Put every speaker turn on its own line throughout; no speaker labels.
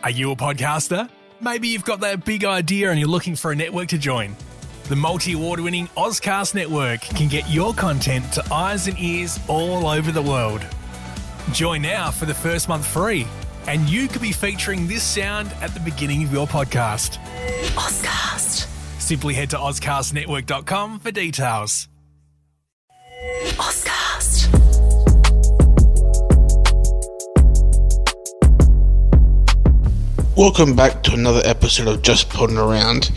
Are you a podcaster? Maybe you've got that big idea and you're looking for a network to join. The multi-award-winning Ozcast Network can get your content to eyes and ears all over the world. Join now for the first month free, and you could be featuring this sound at the beginning of your podcast.
Ozcast.
Simply head to ozcastnetwork.com for details.
Ozcast.
Welcome back to another episode of Just Podding Around.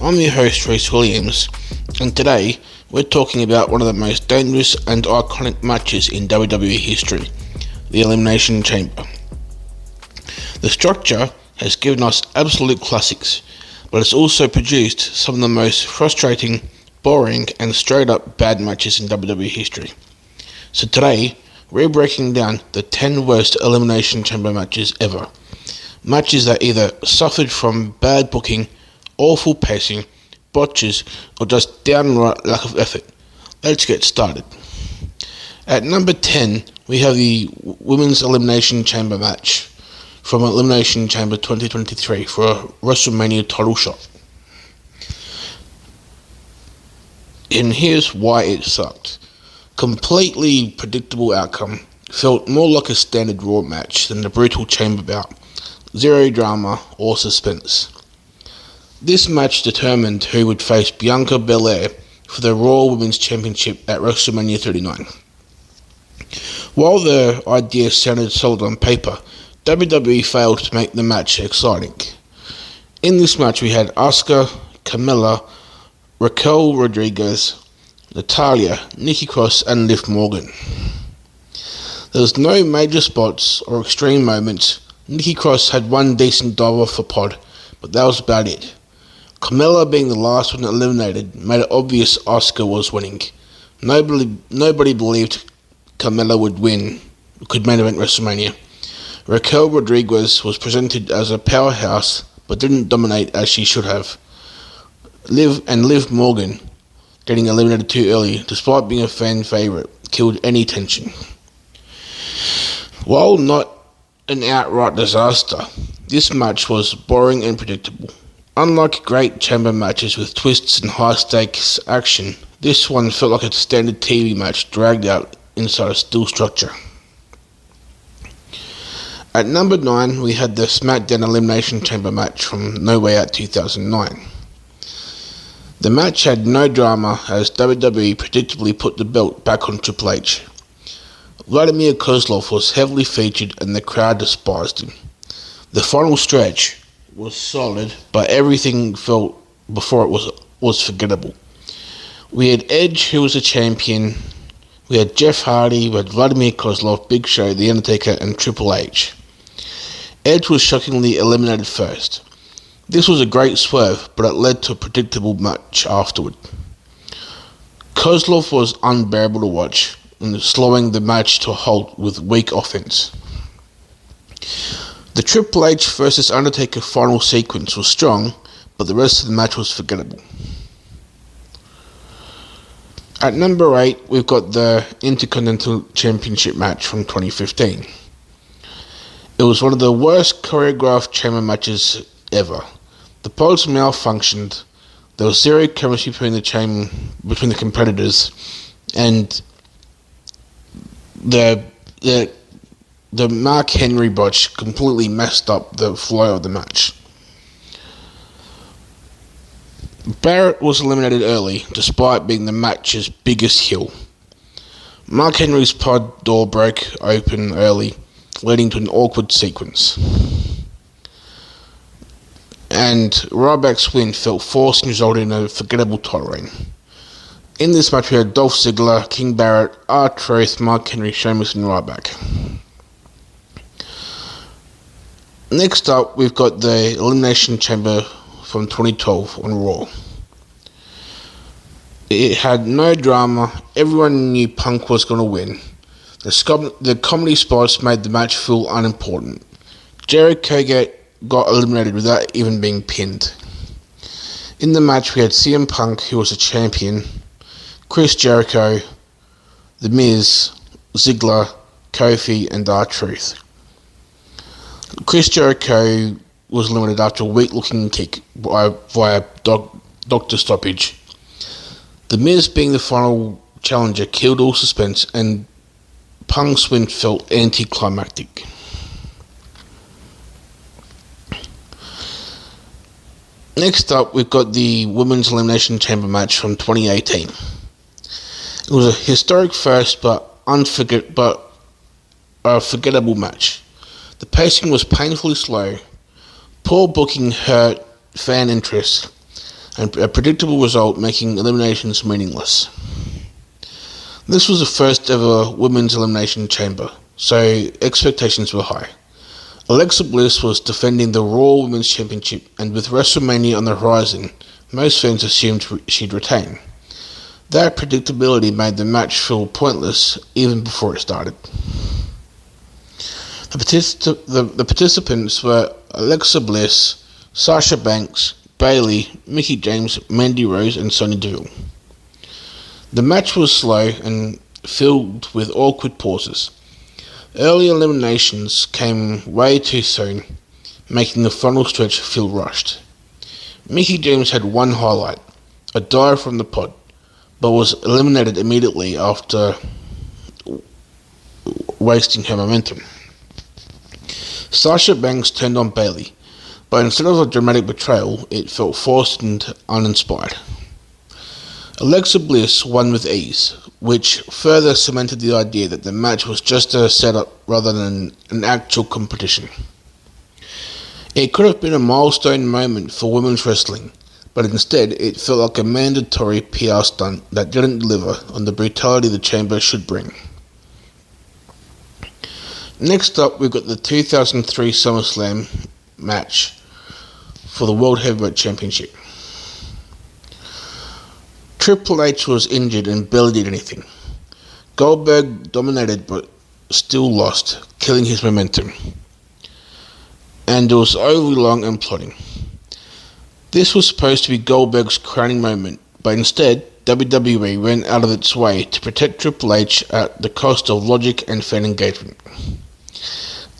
I'm your host, Reese Williams, and today we're talking about one of the most dangerous and iconic matches in WWE history, the Elimination Chamber. The structure has given us absolute classics, but it's also produced some of the most frustrating, boring, and straight up bad matches in WWE history. So today, we're breaking down the 10 worst Elimination Chamber matches ever. Matches that either suffered from bad booking, awful pacing, botches, or just downright lack of effort. Let's get started. At number 10, we have the Women's Elimination Chamber match from Elimination Chamber 2023 for a WrestleMania title shot. And here's why it sucked. Completely predictable outcome. Felt more like a standard Raw match than the brutal chamber bout. Zero drama or suspense. This match determined who would face Bianca Belair for the Raw Women's Championship at WrestleMania 39. While the idea sounded solid on paper, WWE failed to make the match exciting. In this match we had Asuka, Carmella, Raquel Rodriguez, Natalya, Nikki Cross and Liv Morgan. There was no major spots or extreme moments. Nikki Cross had one decent dive off the pod, but that was about it. Carmella, being the last one eliminated, made it obvious Asuka was winning. Nobody believed Carmella could main event WrestleMania. Raquel Rodriguez was presented as a powerhouse, but didn't dominate as she should have. Liv Morgan, getting eliminated too early, despite being a fan favourite, killed any tension. While not an outright disaster, this match was boring and predictable. Unlike great chamber matches with twists and high-stakes action, this one felt like a standard TV match dragged out inside a steel structure. At number 9, we had the SmackDown Elimination Chamber match from No Way Out 2009. The match had no drama as WWE predictably put the belt back on Triple H. Vladimir Kozlov was heavily featured and the crowd despised him. The final stretch was solid, but everything felt before it was forgettable. We had Edge, who was a champion. We had Jeff Hardy, we had Vladimir Kozlov, Big Show, The Undertaker, and Triple H. Edge was shockingly eliminated first. This was a great swerve, but it led to a predictable match afterward. Kozlov was unbearable to watch, and slowing the match to a halt with weak offense. The Triple H vs Undertaker final sequence was strong, but the rest of the match was forgettable. At number 8, we've got the Intercontinental Championship match from 2015. It was one of the worst choreographed chamber matches ever. The pods malfunctioned, there was zero chemistry between the competitors, and the Mark Henry botch completely messed up the flow of the match. Barrett was eliminated early, despite being the match's biggest heel. Mark Henry's pod door broke open early, leading to an awkward sequence. And Ryback's win felt forced and resulted in a forgettable title reign. In this match we had Dolph Ziggler, King Barrett, R-Truth, Mark Henry, Sheamus and Ryback. Next up we've got the Elimination Chamber from 2012 on Raw. It had no drama, everyone knew Punk was going to win. The comedy spots made the match feel unimportant. Jericho got eliminated without even being pinned. In the match we had CM Punk, who was a champion, Chris Jericho, The Miz, Ziggler, Kofi and R-Truth. Chris Jericho was eliminated after a weak-looking kick via doctor stoppage. The Miz, being the final challenger, killed all suspense, and Punk's win felt anticlimactic. Next up, we've got the Women's Elimination Chamber match from 2018. It was a historic first, but a forgettable match. The pacing was painfully slow, poor booking hurt fan interest, and a predictable result making eliminations meaningless. This was the first ever Women's Elimination Chamber, so expectations were high. Alexa Bliss was defending the Raw Women's Championship, and with WrestleMania on the horizon, most fans assumed she'd retain. That predictability made the match feel pointless even before it started. The participants were Alexa Bliss, Sasha Banks, Bayley, Mickie James, Mandy Rose, and Sonya Deville. The match was slow and filled with awkward pauses. Early eliminations came way too soon, making the final stretch feel rushed. Mickie James had one highlight, a dive from the pod, but was eliminated immediately after wasting her momentum. Sasha Banks turned on Bayley, but instead of a dramatic betrayal, it felt forced and uninspired. Alexa Bliss won with ease, which further cemented the idea that the match was just a setup rather than an actual competition. It could have been a milestone moment for women's wrestling, but instead it felt like a mandatory PR stunt that didn't deliver on the brutality the chamber should bring. Next up, we've got the 2003 SummerSlam match for the World Heavyweight Championship. Triple H was injured and barely did anything. Goldberg dominated but still lost, killing his momentum. And it was overly long and plotting. This was supposed to be Goldberg's crowning moment, but instead, WWE went out of its way to protect Triple H at the cost of logic and fan engagement.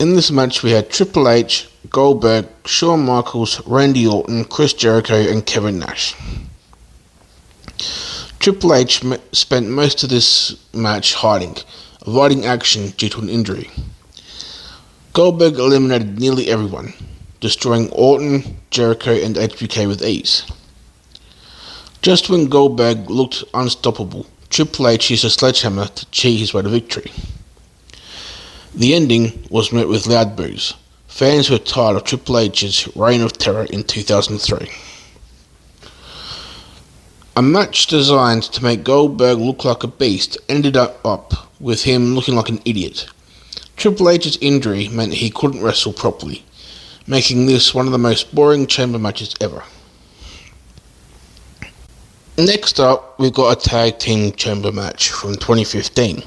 In this match, we had Triple H, Goldberg, Shawn Michaels, Randy Orton, Chris Jericho, and Kevin Nash. Triple H spent most of this match hiding, avoiding action due to an injury. Goldberg eliminated nearly everyone, destroying Orton, Jericho, and HBK with ease. Just when Goldberg looked unstoppable, Triple H used a sledgehammer to cheat his way to victory. The ending was met with loud boos. Fans were tired of Triple H's reign of terror in 2003. A match designed to make Goldberg look like a beast ended up with him looking like an idiot. Triple H's injury meant he couldn't wrestle properly, making this one of the most boring chamber matches ever. Next up, we've got a tag team chamber match from 2015.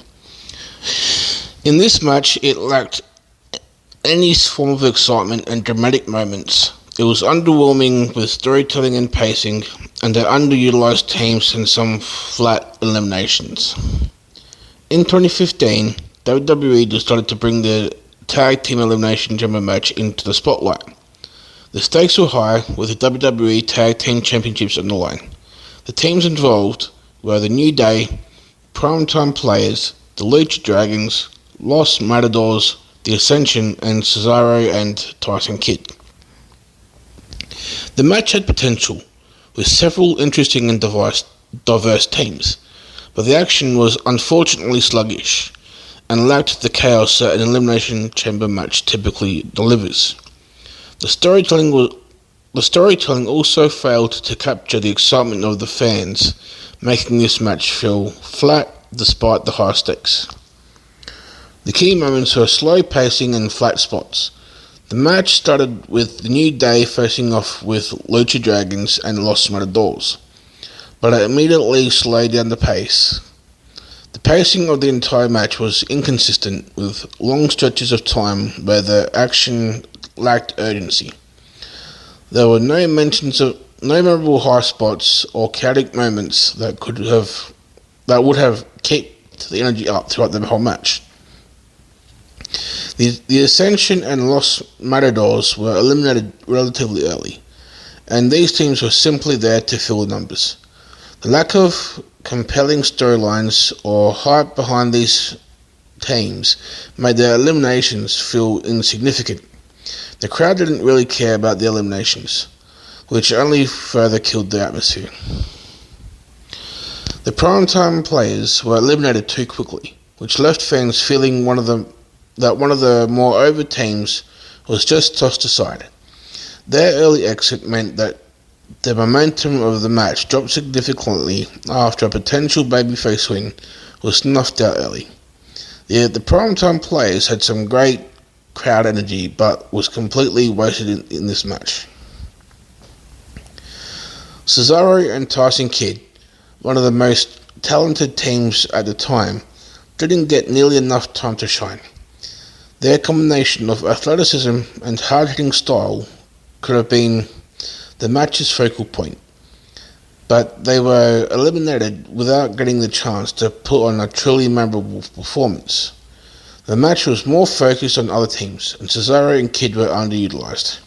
In this match, it lacked any form of excitement and dramatic moments. It was underwhelming with storytelling and pacing, and their underutilized teams and some flat eliminations. In 2015, WWE decided to bring the Tag Team Elimination Chamber match into the spotlight. The stakes were high, with the WWE Tag Team Championships on the line. The teams involved were the New Day, Primetime Players, the Lucha Dragons, Los Matadors, the Ascension, and Cesaro and Tyson Kidd. The match had potential, with several interesting and diverse teams, but the action was unfortunately sluggish and lacked the chaos that an Elimination Chamber match typically delivers. The storytelling also failed to capture the excitement of the fans, making this match feel flat despite the high stakes. The key moments were slow pacing and flat spots. The match started with the New Day facing off with Lucha Dragons and Los Matadors, but it immediately slowed down the pace. The pacing of the entire match was inconsistent, with long stretches of time where the action lacked urgency. There were no memorable high spots or chaotic moments that would have kept the energy up throughout the whole match. The Ascension and Los Matadors were eliminated relatively early, and these teams were simply there to fill the numbers. The lack of compelling storylines or hype behind these teams made their eliminations feel insignificant. The crowd didn't really care about the eliminations, which only further killed the atmosphere. The primetime players were eliminated too quickly, which left fans feeling that one of the more over teams was just tossed aside. Their early exit meant that the momentum of the match dropped significantly after a potential babyface win was snuffed out early. The primetime players had some great crowd energy, but was completely wasted in this match. Cesaro and Tyson Kidd, one of the most talented teams at the time, didn't get nearly enough time to shine. Their combination of athleticism and hard-hitting style could have been the match's focal point, but they were eliminated without getting the chance to put on a truly memorable performance. The match was more focused on other teams, and Cesaro and Kidd were underutilized.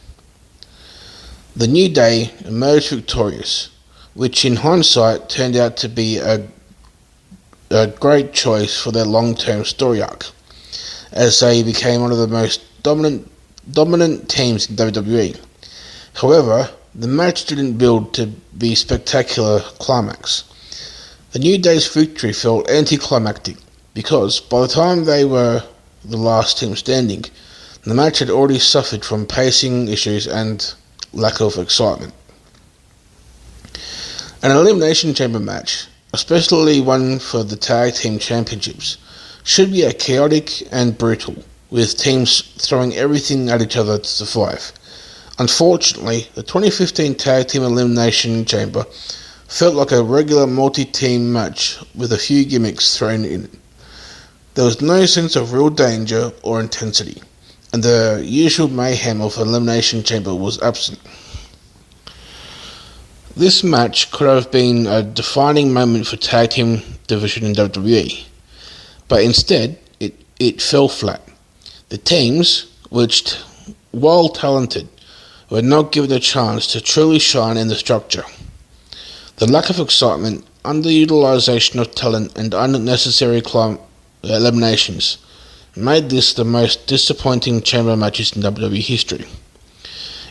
The New Day emerged victorious, which in hindsight turned out to be a great choice for their long-term story arc, as they became one of the most dominant teams in WWE. However, the match didn't build to be a spectacular climax. The New Day's victory felt anticlimactic because by the time they were the last team standing, the match had already suffered from pacing issues and lack of excitement. An Elimination Chamber match, especially one for the Tag Team Championships, should be chaotic and brutal, with teams throwing everything at each other to survive. Unfortunately, the 2015 Tag Team Elimination Chamber felt like a regular multi-team match with a few gimmicks thrown in. There was no sense of real danger or intensity, and the usual mayhem of Elimination Chamber was absent. This match could have been a defining moment for tag team division in WWE, but instead it fell flat. The teams, which, while talented, were not given a chance to truly shine in the structure. The lack of excitement, underutilization of talent, and unnecessary eliminations made this the most disappointing chamber matches in WWE history.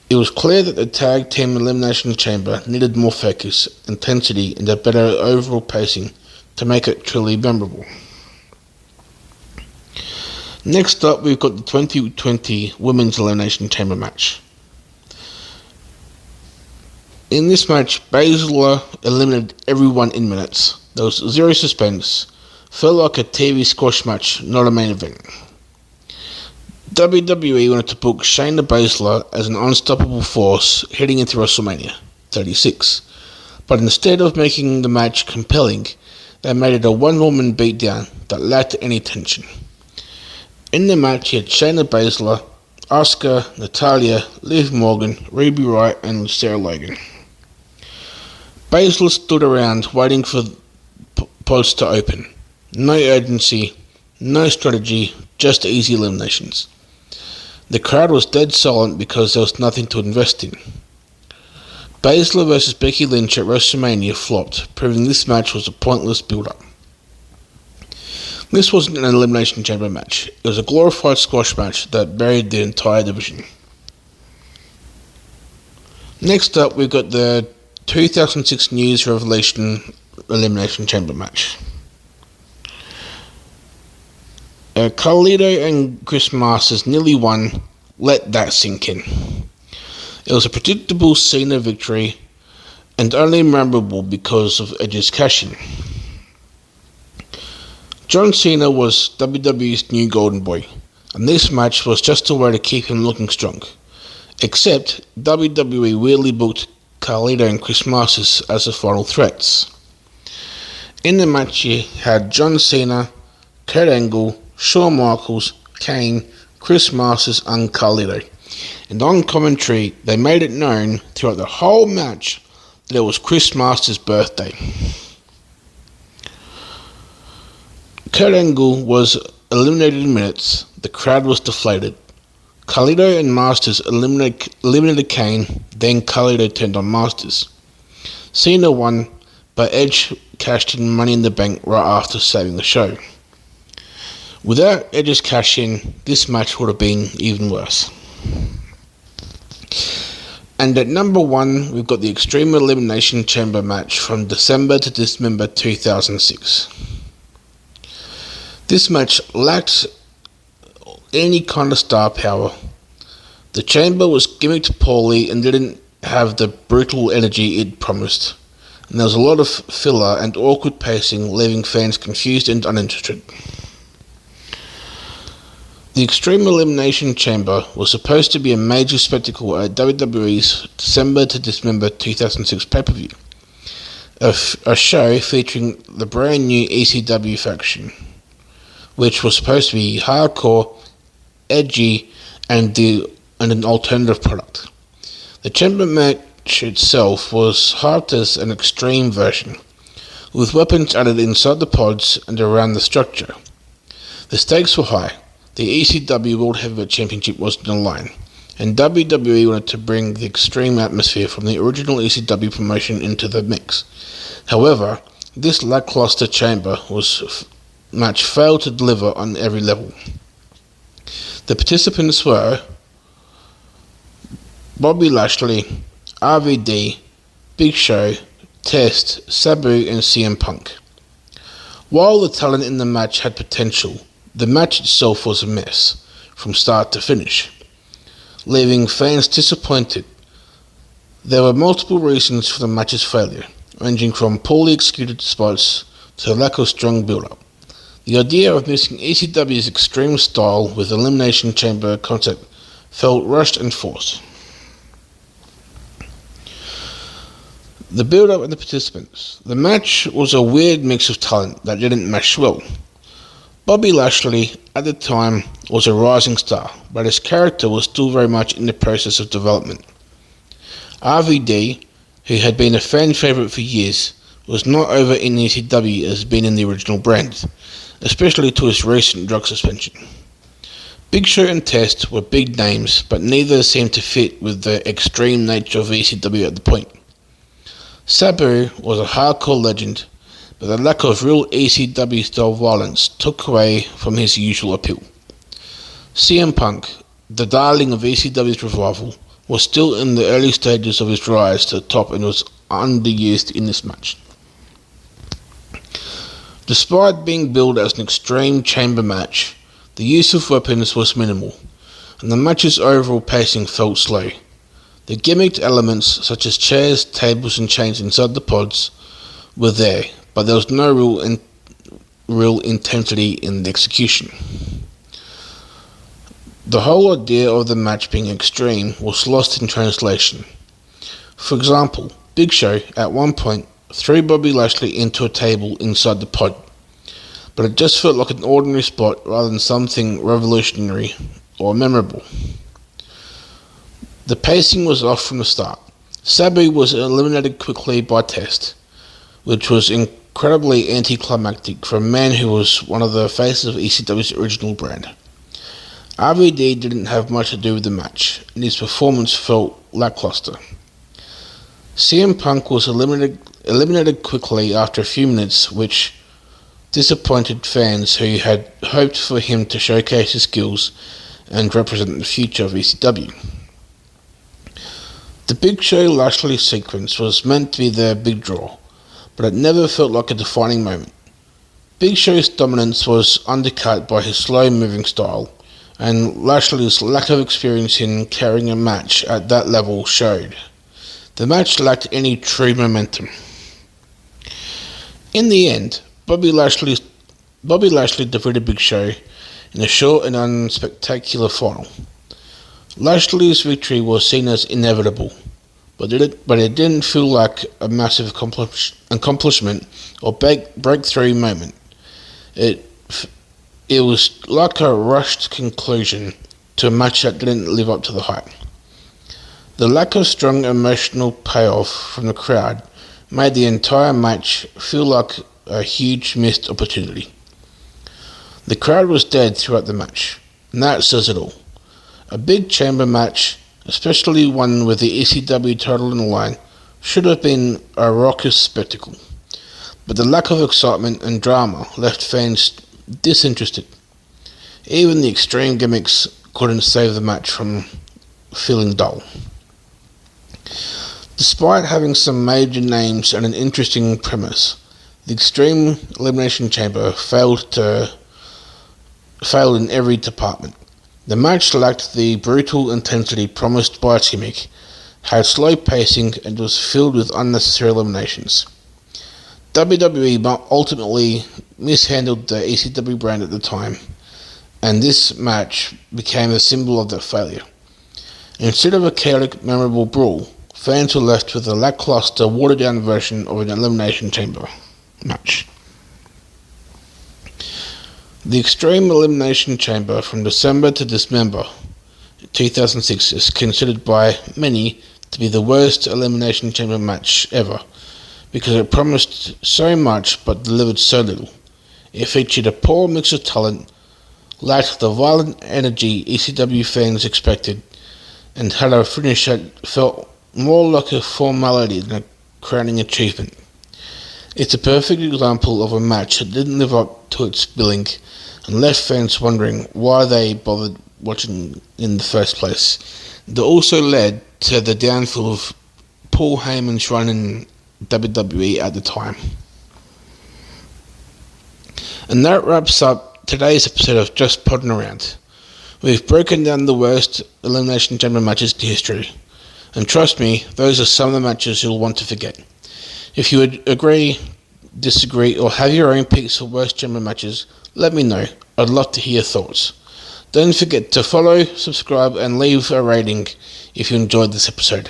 It was clear that the Tag Team Elimination Chamber needed more focus, intensity, and a better overall pacing to make it truly memorable. Next up, we've got the 2020 Women's Elimination Chamber match. In this match, Baszler eliminated everyone in minutes. There was zero suspense. Felt like a TV squash match, not a main event. WWE wanted to book Shayna Baszler as an unstoppable force heading into WrestleMania 36, but instead of making the match compelling, they made it a one-woman beatdown that lacked any tension. In the match, you had Shayna Baszler, Asuka, Natalya, Liv Morgan, Ruby Riott, and Sarah Logan. Baszler stood around waiting for pods to open. No urgency, no strategy, just easy eliminations. The crowd was dead silent because there was nothing to invest in. Baszler vs Becky Lynch at WrestleMania flopped, proving this match was a pointless build-up. This wasn't an Elimination Chamber match. It was a glorified squash match that buried the entire division. Next up, we've got the 2006 News Revelation Elimination Chamber match. Carlito and Chris Masters nearly won. Let that sink in. It was a predictable Cena victory and only memorable because of Edge's cash-in. John Cena was WWE's new golden boy, and this match was just a way to keep him looking strong. Except WWE weirdly booked Carlito and Chris Masters as the final threats. In the match you had John Cena, Kurt Angle, Shawn Michaels, Kane, Chris Masters and Carlito. And on commentary, they made it known throughout the whole match that it was Chris Masters' birthday. Kurt Angle was eliminated in minutes. the crowd was deflated. Carlito and Masters eliminated Kane, then Carlito turned on Masters. Cena won, but Edge cashed in Money in the Bank right after saving the show. Without Edge's cash in, this match would have been even worse. And at number 1, we've got the Extreme Elimination Chamber match from December to Dismember 2006. This match lacked any kind of star power. The Chamber was gimmicked poorly and didn't have the brutal energy it promised. And there was a lot of filler and awkward pacing, leaving fans confused and uninterested. The Extreme Elimination Chamber was supposed to be a major spectacle at WWE's December to Dismember 2006 pay-per-view, a show featuring the brand new ECW faction, which was supposed to be hardcore, edgy, and an alternative product. The Chamber match itself was hyped as an extreme version, with weapons added inside the pods and around the structure. The stakes were high. The ECW World Heavyweight Championship was on the line, and WWE wanted to bring the extreme atmosphere from the original ECW promotion into the mix. However, this lackluster Chamber match failed to deliver on every level. The participants were Bobby Lashley, RVD, Big Show, Test, Sabu, and CM Punk. While the talent in the match had potential, the match itself was a mess, from start to finish, leaving fans disappointed. There were multiple reasons for the match's failure, ranging from poorly executed spots to a lack of strong build-up. The idea of mixing ECW's extreme style with Elimination Chamber concept felt rushed and forced. The build-up and the participants. The match was a weird mix of talent that didn't mesh well. Bobby Lashley, at the time, was a rising star, but his character was still very much in the process of development. RVD, who had been a fan favourite for years, was not over in ECW as been in the original brand, especially to his recent drug suspension. Big Show and Test were big names, but neither seemed to fit with the extreme nature of ECW at the point. Sabu was a hardcore legend, but the lack of real ECW-style violence took away from his usual appeal. CM Punk, the darling of ECW's revival, was still in the early stages of his rise to the top and was underused in this match. Despite being billed as an extreme chamber match, the use of weapons was minimal, and the match's overall pacing felt slow. The gimmicked elements such as chairs, tables and chains inside the pods were there, but there was no real intensity in the execution. The whole idea of the match being extreme was lost in translation. For example, Big Show at one point threw Bobby Lashley into a table inside the pod, but it just felt like an ordinary spot rather than something revolutionary or memorable. The pacing was off from the start. Sabu was eliminated quickly by Test, which was incredibly anticlimactic for a man who was one of the faces of ECW's original brand. RVD didn't have much to do with the match, and his performance felt lackluster. CM Punk was eliminated quickly after a few minutes, which disappointed fans who had hoped for him to showcase his skills and represent the future of ECW. The Big Show Lashley sequence was meant to be their big draw, but it never felt like a defining moment. Big Show's dominance was undercut by his slow-moving style, and Lashley's lack of experience in carrying a match at that level showed. The match lacked any true momentum. In the end, Bobby Lashley defeated Big Show in a short and unspectacular final. Lashley's victory was seen as inevitable, but it didn't feel like a massive accomplishment or breakthrough moment. It was like a rushed conclusion to a match that didn't live up to the hype. The lack of strong emotional payoff from the crowd made the entire match feel like a huge missed opportunity. The crowd was dead throughout the match. and that says it all. A big chamber match, especially one with the ECW title on the line, should have been a raucous spectacle, but the lack of excitement and drama left fans disinterested. Even the extreme gimmicks couldn't save the match from feeling dull. Despite having some major names and an interesting premise, the Extreme Elimination Chamber failed in every department. The match lacked the brutal intensity promised by its gimmick, had slow pacing, and was filled with unnecessary eliminations. WWE ultimately mishandled the ECW brand at the time, and this match became a symbol of that failure. Instead of a chaotic, memorable brawl, fans were left with a lackluster, watered-down version of an Elimination Chamber match. The Extreme Elimination Chamber from December to Dismember 2006 is considered by many to be the worst Elimination Chamber match ever, because it promised so much but delivered so little. It featured a poor mix of talent, lacked the violent energy ECW fans expected, and had a finish that felt more like a formality than a crowning achievement. It's a perfect example of a match that didn't live up to its billing and left fans wondering why they bothered watching in the first place. It also led to the downfall of Paul Heyman's run in WWE at the time. And that wraps up today's episode of Just Podding Around. We've broken down the worst Elimination Chamber matches in history, and trust me, those are some of the matches you'll want to forget. If you would agree, disagree, or have your own picks for worst chamber matches, let me know. I'd love to hear your thoughts. Don't forget to follow, subscribe, and leave a rating if you enjoyed this episode.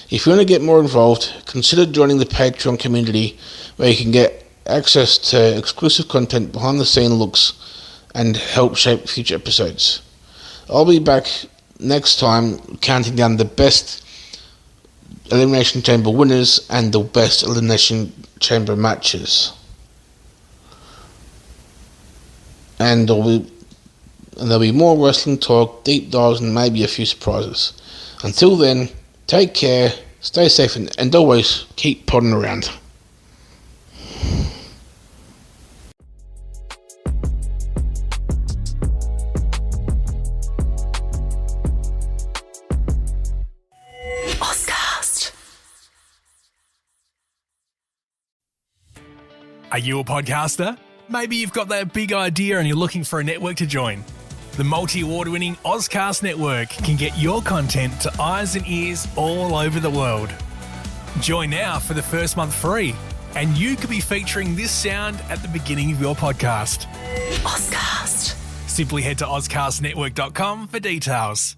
If you want to get more involved, consider joining the Patreon community, where you can get access to exclusive content, behind the scene looks, and help shape future episodes. I'll be back next time counting down the best Elimination Chamber winners and the best Elimination Chamber matches. And there'll be more wrestling talk, deep dives, and maybe a few surprises. Until then, take care, stay safe, and always keep podding around.
Are you a podcaster? Maybe you've got that big idea and you're looking for a network to join. The multi-award-winning Ozcast Network can get your content to eyes and ears all over the world. Join now for the first month free, and you could be featuring this sound at the beginning of your podcast. Ozcast. Simply head to ozcastnetwork.com for details.